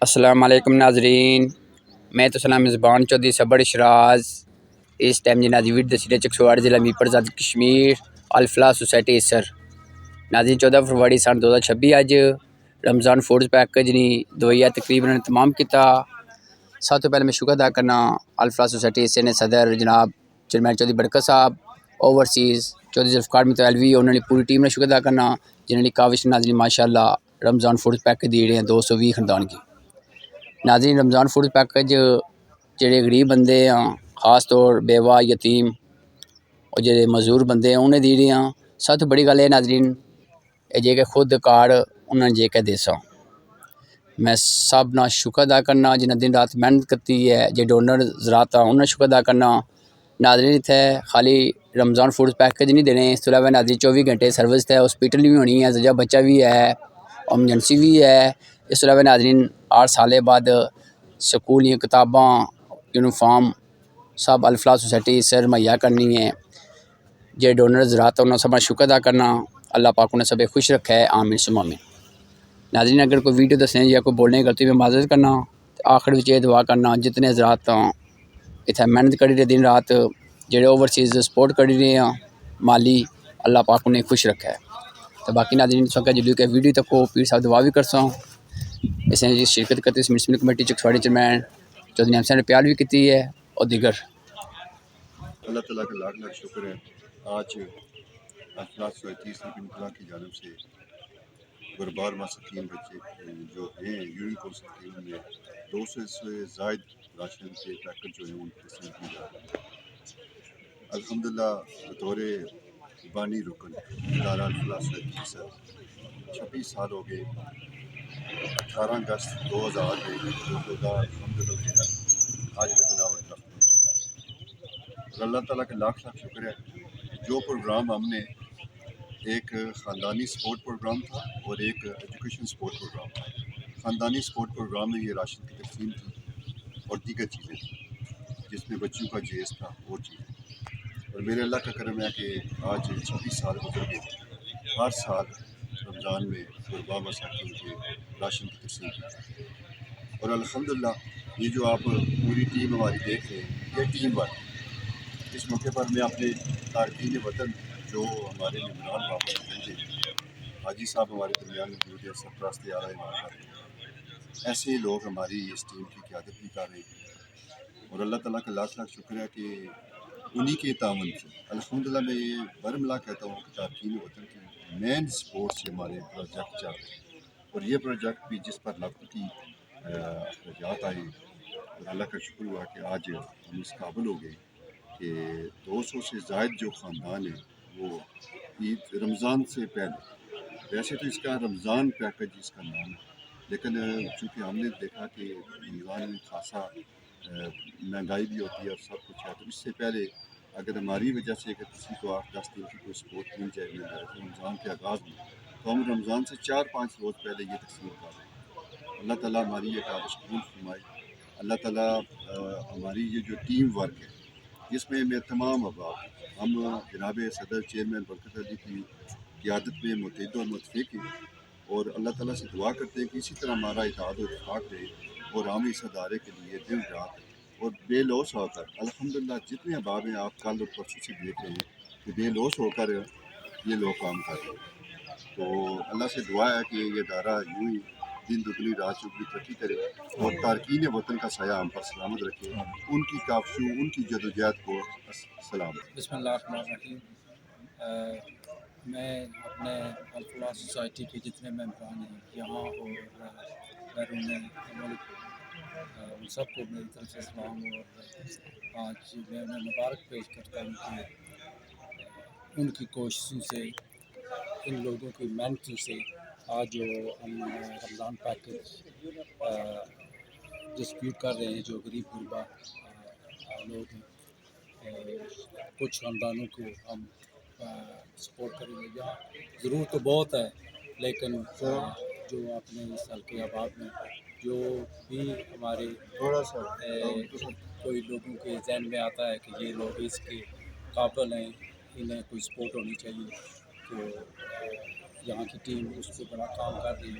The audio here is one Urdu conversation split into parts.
السلام علیکم ناظرین، میں تو سلام زبان چودھری صبر شراز اس ٹائم جی ناظرین دسیلے 108 ضلع میپر آزاد کشمیر الفلاح سوسائٹی اسر ناظرین 14 فروری سن 2026 اج رمضان فوڈز پیکج نے دویا تقریباً تمام کیتا۔ سب تو پہلے میں شکر ادا کرنا الفلاح سوسائٹی اسر نے صدر جناب چیئرمین چودھری برکت صاحب، اوورسیز چودھری ذوالفقار متوالوی، انہوں نے پوری ٹیم نے شکر ادا کرنا جنہوں نے کاوش ناظرین ماشاءاللہ رمضان فوڈز پیکج دیے ہیں 220 خاندان کی۔ ناظرین رمضان فوڈ پیکج جڑے غریب بندے ہیں، خاص طور بیوہ یتیم اور جڑے مزدور بندے ہیں انہیں دی رہے ہیں۔ سب تو بڑی گل ہے ناظرین یہ جے کہ خود کارڈ انہوں نے جے کہ دیسا، میں سب نہ شکر ادا کرنا جنہیں دن رات محنت کرتی ہے، جے ڈونر زراعت انہوں نے شکر ادا کرنا۔ ناظرین اتنے خالی رمضان فوڈ پیکج نہیں دینے، اس طرح علاوہ ناظرین 24 گھنٹے سروس ہے، ہاسپٹل بھی ہونی ہے، زجا بچہ بھی ہے، ایمرجنسی بھی ہے۔ اس طرح علاوہ ناظرین 8 سال بعد سکول یا کتاباں یونیفارم سب الفلاح سوسائٹی سر مہیا کرنی ہے۔ جے ڈونر زراعت انہوں نے سب شکر ادا کرنا، اللہ پاک انہیں سب خوش رکھا ہے، آمین ثم آمین۔ ناظرین اگر کوئی ویڈیو دسنے یا کوئی بولنے کی غلطی میں معذرت کرنا، آخر وچ یہ دعا کرنا جتنے حضرات اتنے محنت کری رہے دن رات، جڑے اوورسیز سپورٹ کری رہے ہیں مالی، اللہ پاک انہیں خوش رکھا ہے۔ تو باقی ناظرین اس وقت جلدی کہ ویڈیو تک کو پیر صاحب دعا بھی کرسا ہوں، اس نے شرکت کرتی اس میونسپل کمیٹی چکسواڑی چیئرمین چودھری نعیم صاحب نے پیار بھی کی ہے اور دیگر۔ اللہ تعالیٰ کا لاکھ لاکھ شکر ہے۔ آج الفلاح سوسائٹی انتلا کی جانب سے غربار مساکین بچے جو ہیں یونین کونسل کے ان میں 200 سے زائد راشن کے پیکٹ جو ہیں ان کی تقسیم کی جا رہی ہے۔ الحمدللہ بطور بانی رکن ادارہ الفلاح سوسائٹی سے 26 سال ہو گئے۔ 18 اگست 2000 میں روزہ الحمدللہ آج متناول رکھ ہو چکا ہے، اور اللہ تعالیٰ کا لاکھ لاکھ شکر ہے۔ جو پروگرام ہم نے ایک خاندانی سپورٹ پروگرام تھا اور ایک ایجوکیشن سپورٹ پروگرام تھا۔ خاندانی سپورٹ پروگرام میں یہ راشن کی تقسیم تھی اور دیگر چیزیں تھیں جس میں بچوں کا جیز تھا اور چیزیں، اور میرے اللہ کا کرم ہے کہ آج 26 سال گزر گئے، ہر سال رمضان میں غربا مساکین کے راشن کی تقسیم کی جاتی ہے۔ اور الحمدللہ یہ جو آپ پوری ٹیم ہماری دیکھ رہے ہیں یہ ٹیم ورک ہے۔ اس موقع پر میں اپنے تارکین وطن جو ہمارے ممبران واپس پہنچے، حاجی صاحب ہمارے درمیان موجود ہے، سرپرست اعلیٰ امام صاحب، ایسے لوگ ہماری اس ٹیم کی قیادت بھی کر رہے ہیں، اور اللہ تعالیٰ کا لاکھ لاکھ شکر ہے کہ انہی کے تعاون سے الحمدللہ میں یہ برملا کہتا ہوں کہ تارکین وطن کی مین سپورٹ سے ہمارے پروجیکٹ چل رہے ہیں، اور یہ پروجیکٹ بھی جس پر لاکھوں اخراجات آئے، اور اللہ کا شکر ہوا کہ آج ہم اس قابل ہو گئے کہ 200 سے زائد جو خاندان ہیں وہ عید رمضان سے پہلے، ویسے تو اس کا رمضان پیکج اس کا نام ہے، لیکن چونکہ ہم نے دیکھا کہ رمضان میں خاصا مہنگائی بھی ہوتی ہے اور سب کچھ ہے، تو اس سے پہلے اگر ہماری وجہ سے اگر کسی کو 8-10 دن کی کوئی سپورٹ مل جائے رمضان کے آغاز میں، تو ہم رمضان سے 4-5 روز پہلے یہ تقسیم کر رہے ہیں۔ اللہ تعالیٰ ہماری یہ کاوش قبول فرمائے۔ اللہ تعالیٰ ہماری یہ جو ٹیم ورک ہے جس میں تمام احباب ہم جناب صدر چیئرمین برکت علی کی قیادت میں متحد اور متفق ہیں، اور اللہ تعالیٰ سے دعا کرتے ہیں کہ اسی طرح ہمارا اتحاد و اتفاق رہے، اور ہم اس ادارے کے لیے دن رات اور بے لوث ہو کر الحمدللہ جتنے احباب ہیں آپ کل اور پرسوں سے دیکھ رہے ہیں کہ بے لوث ہو کر یہ لوگ کام کر رہے ہیں۔ تو اللہ سے دعا ہے کہ یہ ادارہ یوں ہی دن دگنی رات چگنی ترقی کرے اور تارکین وطن کا سایہ ہم پر سلامت رکھے، ان کی کاوشوں ان کی جدوجہد کو سلام۔ بسم اللہ الرحمن الرحیم۔ میں اپنے الفلاح سوسائٹی کے جتنے ممبران ہیں یہاں اور بیرون ملک، ان سب کو میری طرف سے سلام، اور آج میں انہیں مبارک پیش کرتا ہوں کہ ان کی کوششوں سے، ان لوگوں کی محنتوں سے آج جو ہم رمضان پیکج ڈسٹریبیوٹ کر رہے ہیں جو غریب غربا لوگ ہیں، کچھ خاندانوں کو ہم سپورٹ کریں گے۔ یہاں ضرورت تو بہت ہے، لیکن جو اپنے اس حلقے آباد میں جو بھی ہمارے کوئی لوگوں کے ذہن میں آتا ہے کہ یہ لوگ اس کے قابل ہیں، انہیں کوئی سپورٹ ہونی چاہیے، تو یہاں کی ٹیم اس پہ بڑا کام کر رہی ہے۔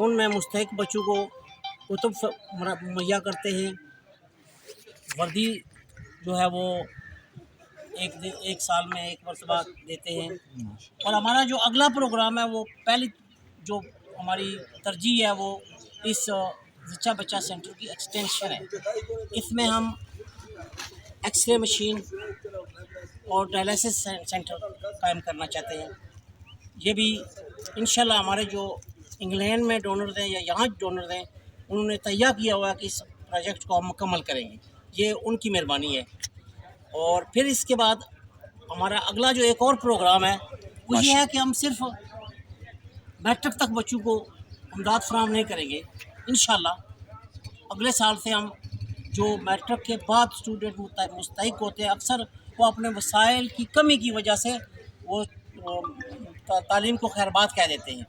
ان میں مستحق بچوں کو کتب مہیا کرتے ہیں، وردی جو ہے وہ ایک سال میں ایک مرتبہ دیتے ہیں، اور ہمارا جو اگلا پروگرام ہے وہ پہلی جو ہماری ترجیح ہے وہ اس زچہ بچہ سینٹر کی ایکسٹینشن ہے۔ اس میں ہم ایکس رے مشین اور ڈائلسس سینٹر قائم کرنا چاہتے ہیں۔ یہ بھی انشاءاللہ ہمارے جو انگلینڈ میں ڈونرز ہیں یا یہاں ڈونرز ہیں انہوں نے تہیہ کیا ہوا ہے کہ اس پروجیکٹ کو ہم مکمل کریں گے، یہ ان کی مہربانی ہے۔ اور پھر اس کے بعد ہمارا اگلا جو ایک اور پروگرام ہے وہ یہ ہے کہ ہم صرف میٹرک تک بچوں کو امداد فراہم نہیں کریں گے، انشاءاللہ اگلے سال سے ہم جو میٹرک کے بعد اسٹوڈنٹ مستحق ہوتے ہیں اکثر وہ اپنے وسائل کی کمی کی وجہ سے وہ تعلیم کو خیر بات کہہ دیتے ہیں،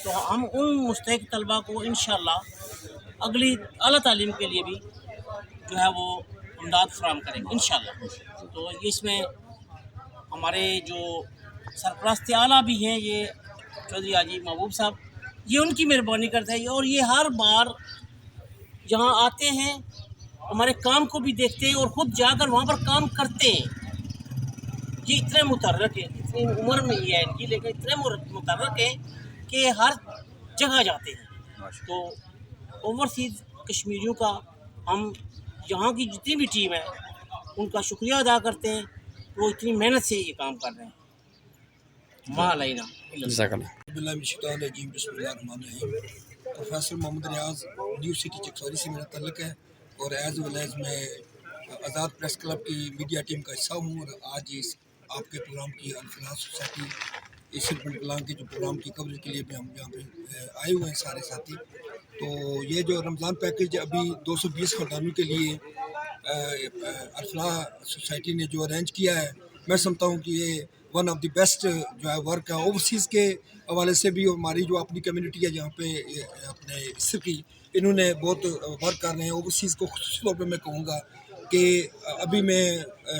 تو ہم ان مستحق طلباء کو انشاءاللہ اگلی اعلیٰ تعلیم کے لیے بھی جو ہے وہ امداد فراہم کریں گے انشاءاللہ۔ تو اس میں ہمارے جو سرپرست اعلیٰ بھی ہیں یہ چودھری حاجی محبوب صاحب، یہ ان کی مہربانی کرتے ہیں اور یہ ہر بار یہاں آتے ہیں، ہمارے کام کو بھی دیکھتے ہیں اور خود جا کر وہاں پر کام کرتے ہیں۔ یہ اتنے متحرک ہیں، اتنی عمر میں ہی ہے ان کی لیکن اتنے متحرک ہیں کہ ہر جگہ جاتے ہیں۔ تو اوورسیز کشمیریوں کا ہم یہاں کی جتنی بھی ٹیم ہے ان کا شکریہ ادا کرتے ہیں، وہ اتنی محنت سے یہ کام کر رہے ہیں۔ ماں علینا جزاک اللہ۔ باللہ من الشیطان الرجیم، بسم اللہ الرحمن الرحیم۔ پروفیسر محمد ریاض نیو سٹی چکسوری سے میرا تعلق ہے اور ایز ویل ایز میں آزاد پریس کلب کی میڈیا ٹیم کا حصہ ہوں، اور آج اس آپ کے پروگرام کی الفلاح سوسائٹی اس کلان کے جو پروگرام کی کوریج کے لیے بھی ہم یہاں پہ آئے ہوئے ہیں سارے ساتھی۔ تو یہ جو رمضان پیکیج ابھی 220 خاندانوں کے لیے الفلاح سوسائٹی نے جو ارینج کیا ہے، میں سمجھتا ہوں کہ یہ ون آف دی بیسٹ جو ہے ورک ہے۔ اوورسیز کے حوالے سے بھی ہماری جو اپنی کمیونٹی ہے جہاں پہ اپنے اس کی انہوں نے بہت ورک کر رہے ہیں۔ اوورسیز کو خصوصی طور پہ میں کہوں گا کہ ابھی میں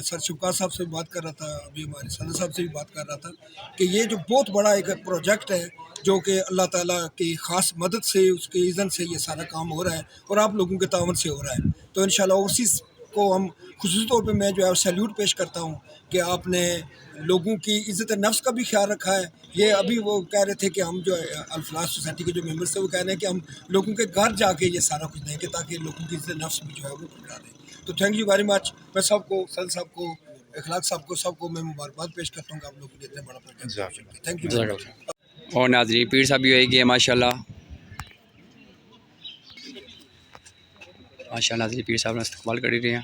سر شفقات صاحب سے بھی بات کر رہا تھا، ابھی ہمارے صدر صاحب سے بھی بات کر رہا تھا کہ یہ جو بہت بڑا ایک پروجیکٹ ہے جو کہ اللہ تعالیٰ کی خاص مدد سے اس کے اذن سے یہ سارا کام ہو رہا ہے اور آپ لوگوں کے تعاون سے ہو رہا ہے۔ تو انشاءاللہ اوورسیز کو ہم خصوصی طور پہ میں جو ہے سیلیوٹ پیش کرتا ہوں کہ آپ نے لوگوں کی عزت نفس کا بھی خیال رکھا ہے۔ یہ ابھی وہ کہہ رہے تھے کہ ہم جو الفلاح سوسائٹی کے جو ممبرس ہیں وہ کہہ رہے ہیں کہ ہم لوگوں کے گھر جا کے یہ سارا کچھ دیں گے تاکہ لوگوں کی عزت نفس بھی جو ہے وہ بڑھا دیں۔ تو تھینک یو ویری مچ۔ میں سب کو صدر صاحب کو اخلاق صاحب کو سب کو میں مبارکباد پیش کرتا ہوں کہ آپ لوگوں نے اتنا بڑا project. Thank you very much. اور ناظرین پیر صاحب بھی ہوئے گئے ماشاءاللہ ماشاءاللہ۔ ناظرین پیر صاحب نے استقبال کر رہے ہیں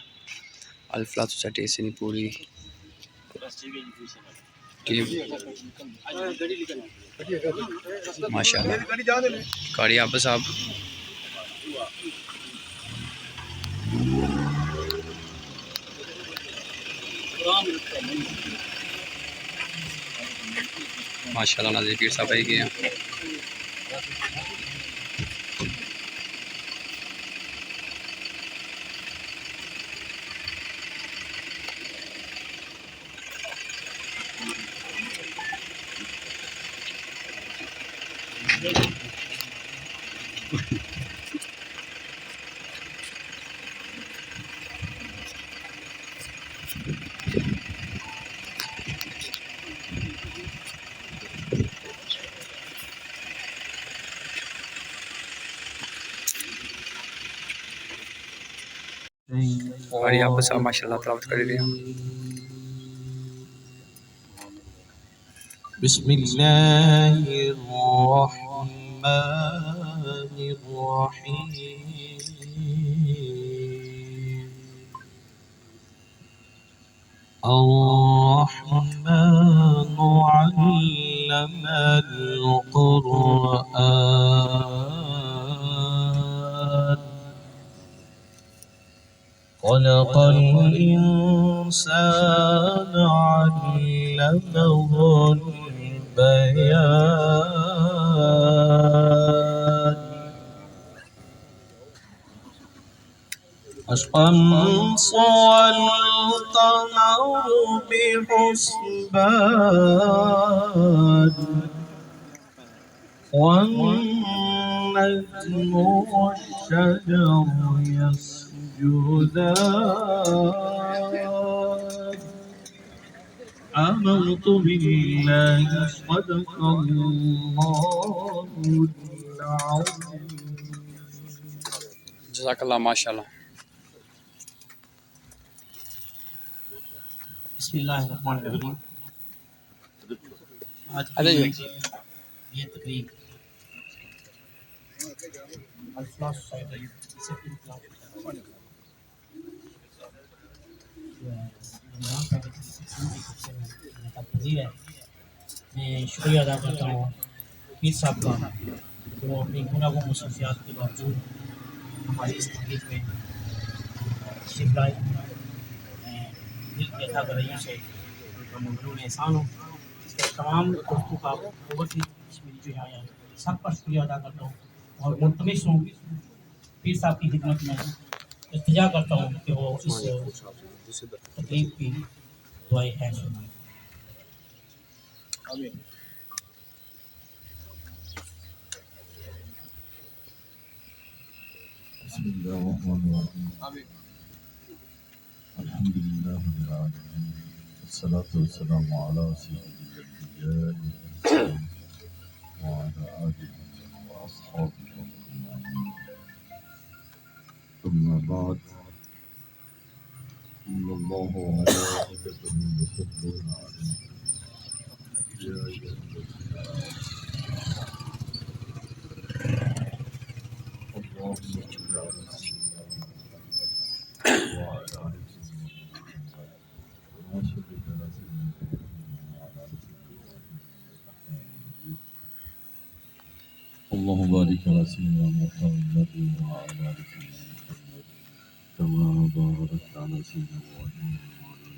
الفلاح سوسائٹی سے پوری ٹیم ماشاءاللہ۔ قاری عابد صاحب ماشاءاللہ۔ ناظرین پیر صاحب آئی گئے ہیں۔ قاری عابد صاحب ماشاءاللہ تلاوت کر رہے ہیں۔ بسم اللہ الرحمن الرحیم الرحمن علم القرآن خلق الإنسان علمه البيان الشمس والقمر بحسبان والنجم والنجم والشجر يسجدان آمنت بالله صدق الله العظيم. جزاک اللہ ماشاء اللہ. بسم اللہ الرحمن الرحیم. آج ارے کی یہ تقریب الفلاح سوسائٹی سے پذیر ہے. میں شکریہ ادا کرتا ہوں پیر صاحب کا جو اپنی گناہوں مصروفیات کے باوجود ہماری اس تقریب میں تشریف لائے. میں دل کی اتھا گہرائیوں سے ان کا ممنون احسان ہوں. اس کے تمام دوستوں کا قوت کشمیری جو یہاں ہیں سب کا شکریہ ادا کرتا ہوں اور ملتمس ہوں پیر صاحب کی خدمت میں التجا کرتا ہوں کہ وہ اس تقریب کی دعائیں خیر سنائیں. بسم الله الرحمن الرحيم. الحمد لله رب العالمين والصلاة والسلام على سيد الأنبياء والمرسلين وعلى آله وأصحابه أجمعين. ثم بعد إن الله وملائكته يصلون على النبي يا أيها الذين آمنوا اللهم صل على سيدنا محمد وعلى آل سيدنا محمد كما صليت على سيدنا إبراهيم وعلى آل سيدنا إبراهيم. اللهم بارك على سيدنا محمد وعلى آل سيدنا محمد كما باركت على سيدنا إبراهيم وعلى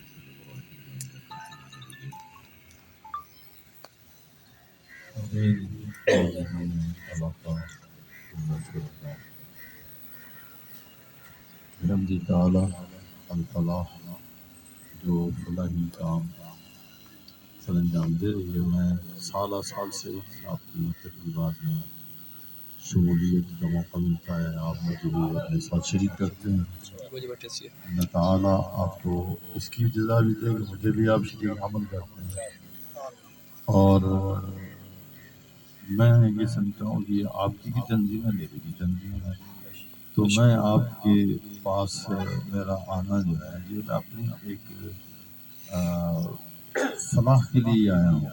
آل سيدنا إبراهيم إنك حميد مجيد. آمين. الحمد تعالی الفلاح جو فلاحی کام سر انجام دے رہی ہے. میں سالہ سال سے آپ کی تقریبات میں شمولیت کا موقع ملتا ہے. آپ مجھے بھی اپنے ساتھ شریک کرتے ہیں. اللہ تعالیٰ آپ کو اس کی جزا بھی دے کہ مجھے بھی آپ شریک عمل کرتے ہیں. اور میں یہ سمجھتا ہوں کہ آپ کی بھی تنظیم ہے میری بھی تنظیم ہے. تو میں آپ کے پاس میرا آنا جو ہے یہ میں اپنی ایک فلاح کے لیے آیا ہوں.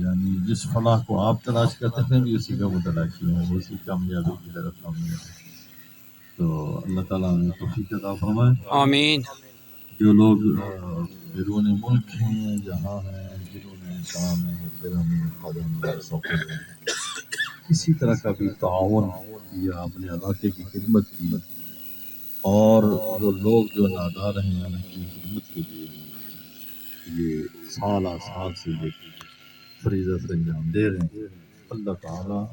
یعنی جس فلاح کو آپ تلاش کرتے ہیں بھی اسی کا متلاشی ہوں, اسی کامیابی کی طرف ہم ہیں. تو اللہ تعالیٰ ہمیں توفیق عطا فرمائے. آمین. جو لوگ بیرون ملک ہیں جہاں ہیں جنہوں نے کام ہے کرم قدم سفر کسی طرح کا بھی تعاون یا اپنے علاقے کی خدمت کی, اور وہ لوگ جو نادار ہیں ان کی خدمت کے لیے یہ سالہ سال سے یہ فریضہ سر انجام دے رہے ہیں. اللہ تعالیٰ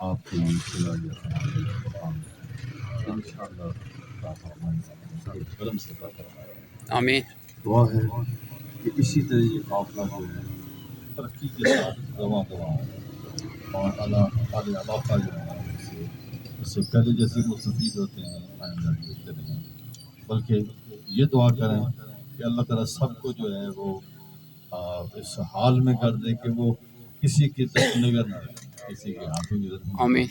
آپ کی صلاحیت انشاءاللہ کرم سے عطا فرمائے. آمین. دعا ہے کہ اسی طرح یہ قافلہ جو ہے ترقی کے ساتھ رواں رواں اور ہمارے علاقہ جو ہے اس سے پہلے جیسے مستفید ہوتے ہیں آئندہ بھی ہوتے رہیں. بلکہ یہ دعا کریں کہ اللہ تعالیٰ سب کو جو ہے وہ اس حال میں کر دے کہ وہ کسی کی طرف نظر نہ رہے, کسی کے ہاتھوں کی طرف آمین.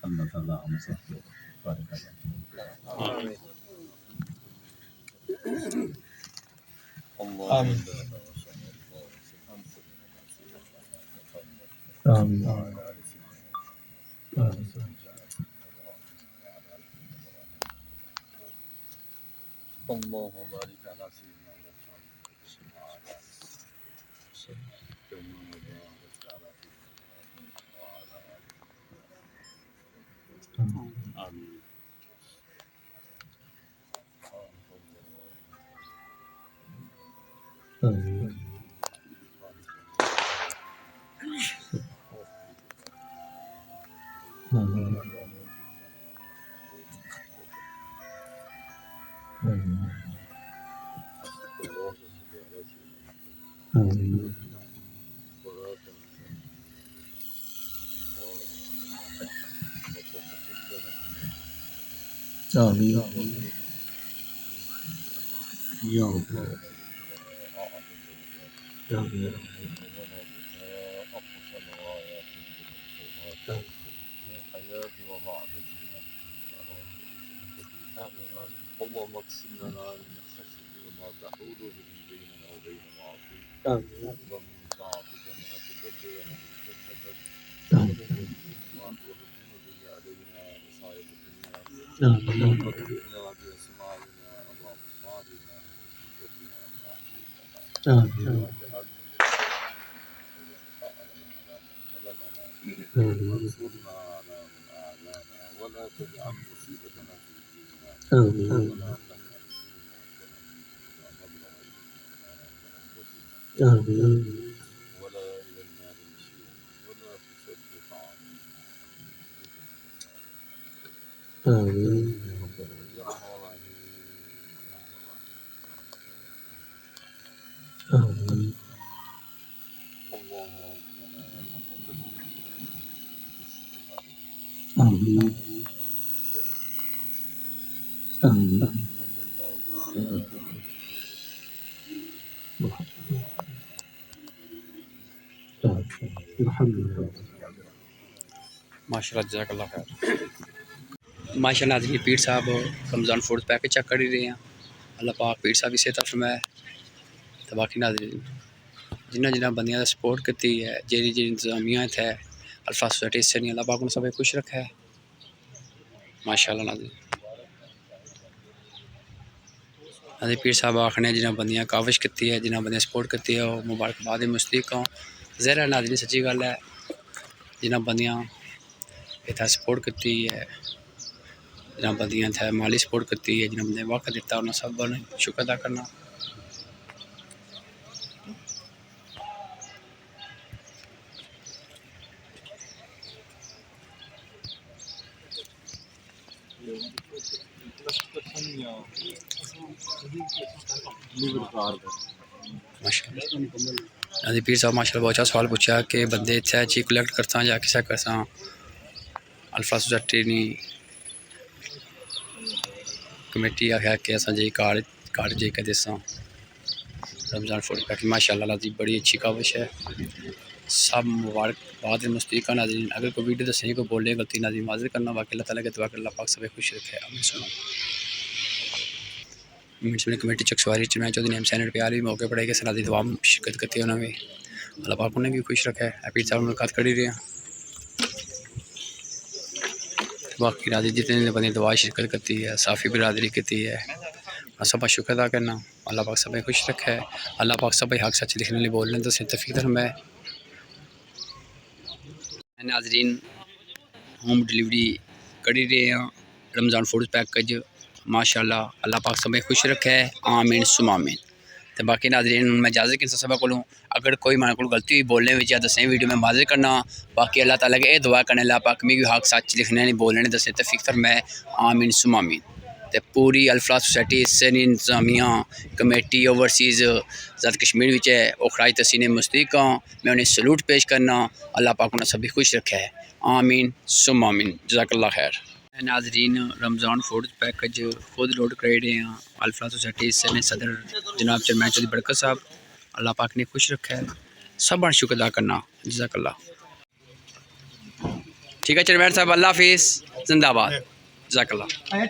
اللہ تعالیٰ ہم سب کو بارک کریں. آمین. آمین. اللهم بارك على سيدنا محمد كما باركت على سيدنا وعلى آمين. آمین. آمین یا اللہ آمین اللهم اقسم لنا من خشيتك ما تحول به بيننا وبين معاصيك ومن طاعتك ما تبلغنا به جنتك ومن ما تهون به علينا مصائب الدنيا اللهم ارزقنا باسماعنا وابصارنا وقوتنا ما احييتنا وانصرنا على من اعلانا ولا تجعل مصيبتنا في ديننا ولا آمين ولا إلى النار مشير ولا تسلط علينا آمين يا رب العالمين آمين آمين آمين الحمد للہ ماشاء اللہ جزاک اللہ خیر. ماشاء اللہ ناظرین پیر صاحب رمضان فوڈ پیکج چیک کر ہی رہے ہیں. اللہ پاک پیر صاحب اسے طرف میں تو باقی ناظرین جنہ بندیاں سپورٹ کی ہے جی انتظامیہ ہے الفا سوسائٹی سے نہیں اللہ پاک نے سب خوش رکھا ہے ماشاء اللہ. ناظرین پیر صاحب آخنے جنہ بندیاں کاوش کی ہے جنہ بندیاں سپورٹ کی ہے وہ مبارکباد مستحق ہوں. ظاہر ہے ناظرین سچی گل ہے جنہ بندیاں اتنا سپورٹ کی ہے جنہ بندیاں اتنا مالی سپورٹ کی ہے جنہ بندے وقت دیتا انہوں سب نے شکر ادا کرنا. پیر صاحب ماشاء اللہ بہت اچھا سوال پوچھا کہ بندے اتنے چیز کلیکٹ کرتا یا کسا کرتا الفا سوسائٹی نہیں کمیٹی آخیا کہ اصل جی کارڈ جی کہ دساں رمضان فوڈ پیک ماشاء اللہ جی بڑی اچھی کاوش ہے سب مبارکباد مستحق ناظرین. اگر کوئی ویڈیو دسیں کوئی بولے غلطی ناظرین معذرت کرنا باقی اللہ تعالیٰ کے دعا کر اللہ پاک سب خوش رکھے. آمین سنو میونسپل کمیٹی چکسواری چنائی چودھری نیم سینٹ پہ عالی موقع پڑھائی کے سنادی دعا شرکت کرتی ہے انہوں نے اللہ پاک انہیں بھی خوش رکھا ہے. پیر صاحب ملاقات کر ہی رہے ہیں باقی راضی جتنے بندے دعا شرکت کرتی ہے صافی برادری کرتی ہے سب کا شکر ادا کرنا اللہ پاک سب خوش رکھا ہے. اللہ پاک سب حق سچ لکھنے لیے بولنے تو تفیق میں ناظرین ہوم ڈلیوری کر ہی رہے ہیں رمضان فوڈ پیکج ماشاء اللہ اللہ پاک سب خوش رکھا ہے. آمین سم آمین. تو باقی ناظرین میں اجازت کن سب کو اگر کوئی مانے کو غلطی ہوئی بولنے میں یا دسیں ویڈیو میں معذر کرنا باقی اللہ تعالیٰ کے یہ دعا کرنے اللہ پاک میں بھی حق سچ لکھنے نہیں بولنے دسیں تفیق میں آمین سم آمین. تو پوری الفلاح سوسائٹی سینی انتظامیہ کمیٹی اوورسیز ذات کشمیر وچ ہے وہ خراج تحسین مستحق ہوں میں انہیں سلوٹ پیش کرنا اللہ پاک انہیں سبھی خوش رکھا ہے. آمین سم آمین جزاک اللہ خیر. ناظرین رمضان فوڈ پیکج خود لوڈ کر رہے ہیں الفلاح سوسائٹی سے صدر جناب چرمین چودھری برکت صاحب اللہ پاک نے خوش رکھا ہے سب بڑا شکر ادا کرنا جزاک اللہ. ٹھیک ہے چرمین صاحب اللہ حافظ زندہ باد جزاک اللہ.